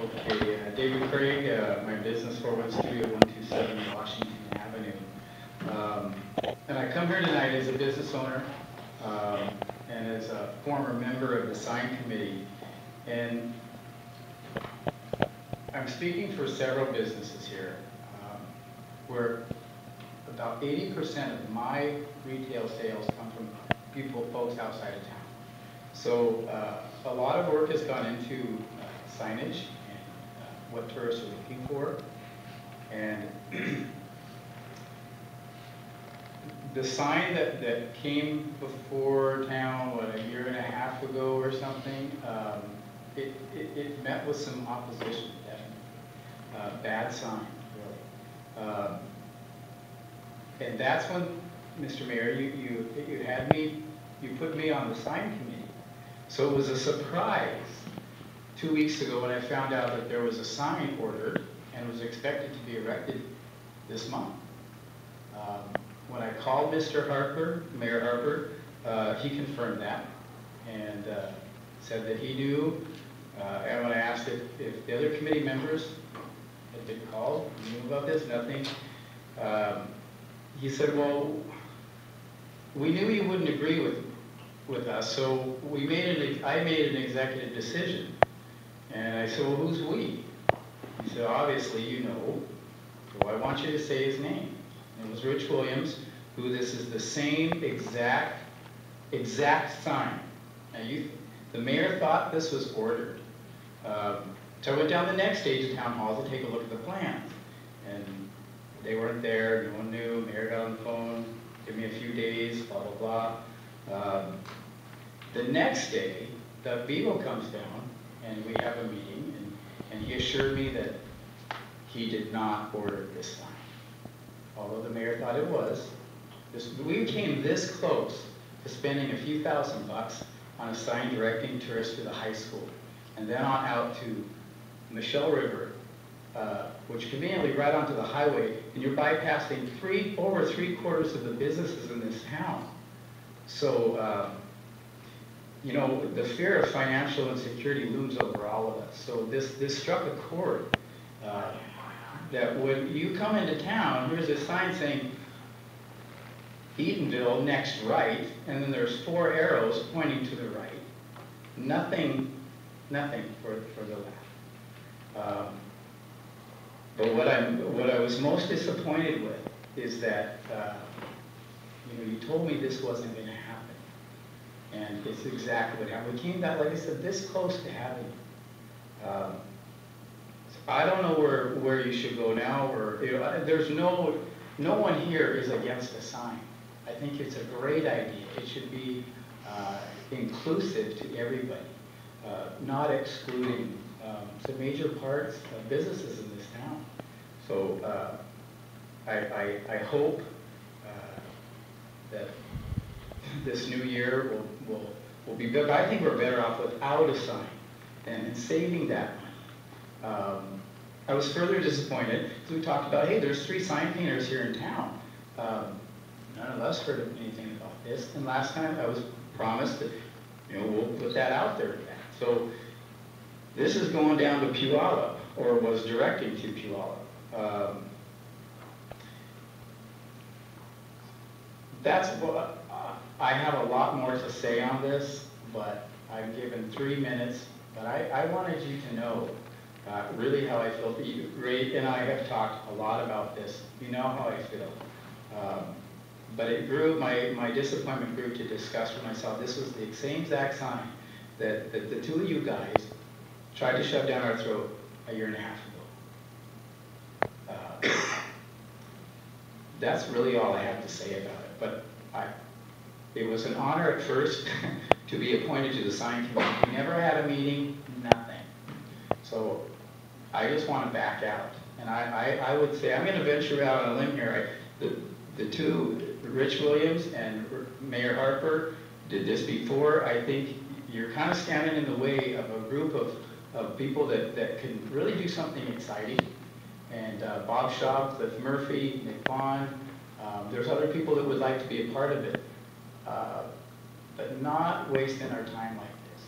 Okay, David Craig, my business 4-1 Studio 127 Washington Avenue. And I come here tonight as a business owner and as a former member of the sign committee. And I'm speaking for several businesses here where about 80% of my retail sales come from folks outside of town. So a lot of work has gone into signage and what tourists are looking for. And the sign that came before town, what, a year and a half ago or something, it met with some opposition, definitely. Bad sign, really. And that's when, Mr. Mayor, you had me, you put me on the sign committee. So it was a surprise 2 weeks ago when I found out that there was a sign ordered and was expected to be erected this month. When I called Mr. Harper, Mayor Harper, he confirmed that and said that he knew. And when I asked if the other committee members had been called, knew about this, nothing. He said, well, we knew you wouldn't agree with us, so I made an executive decision. And I said, well, who's we? He said, obviously you know, so I want you to say his name. And it was Rich Williams, who this is the same exact sign. Now the mayor thought this was ordered. So I went down the next stage of town hall to take a look at the plans. And they weren't there, no one knew. Mayor got on the phone, give me a few days, blah, blah, blah. The next day, the Bevo comes down and we have a meeting, and he assured me that he did not order this sign. Although the mayor thought it was. We came this close to spending a few $1,000s on a sign directing tourists to the high school, and then on out to Michelle River, which conveniently right onto the highway, and you're bypassing over 3/4 of the businesses in this town. So, you know, the fear of financial insecurity looms over all of us. So this struck a chord that when you come into town, here's a sign saying Eatonville next right, and then there's 4 arrows pointing to the right. Nothing for the left. But what I was most disappointed with is that you know, you told me this wasn't going to happen, and it's exactly what happened. We came back, like I said, this close to having it. I don't know where you should go now, or you know, there's no one here is against a sign. I think it's a great idea. It should be inclusive to everybody, not excluding some major parts of businesses in this town. So I hope that this new year will be better. I think we're better off without a sign than in saving that money. I was further disappointed because we talked about, hey, there's 3 sign painters here in town. None of us heard anything about this. And last time I was promised that, you know, we'll put that out there again. So this is going down to Puyallup, or was directing to Puyallup. That's what I have a lot more to say on this, but I've given 3 minutes. But I wanted you to know really how I feel. Ray and I have talked a lot about this. You know how I feel. But it grew, my disappointment grew to disgust when I saw this was the same exact sign that the 2 of you guys tried to shove down our throat a year and a half ago. That's really all I have to say about it. But it was an honor at first to be appointed to the sign committee. We never had a meeting, nothing. So I just want to back out. And I would say, I'm going to venture out on a limb here. The 2, Rich Williams and Mayor Harper, did this before. I think you're kind of standing in the way of a group of people that can really do something exciting. And Bob Shaw, Cliff Murphy, Nick Bond, there's other people that would like to be a part of it, but not wasting our time like this.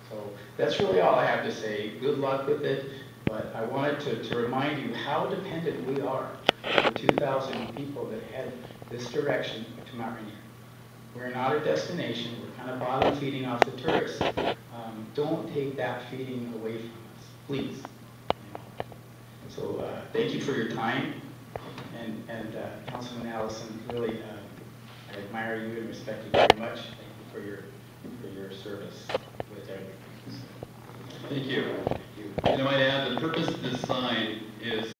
So that's really all I have to say. Good luck with it. But I wanted to remind you how dependent we are on the 2,000 people that head this direction to Mount Rainier. We're not a destination. We're kind of bottom feeding off the tourists. Don't take that feeding away from us, please. So thank you for your time. And Councilman Allison, really, I admire you and respect you very much. Thank you for your service with everything. Thank you. And I might add, the purpose of this sign is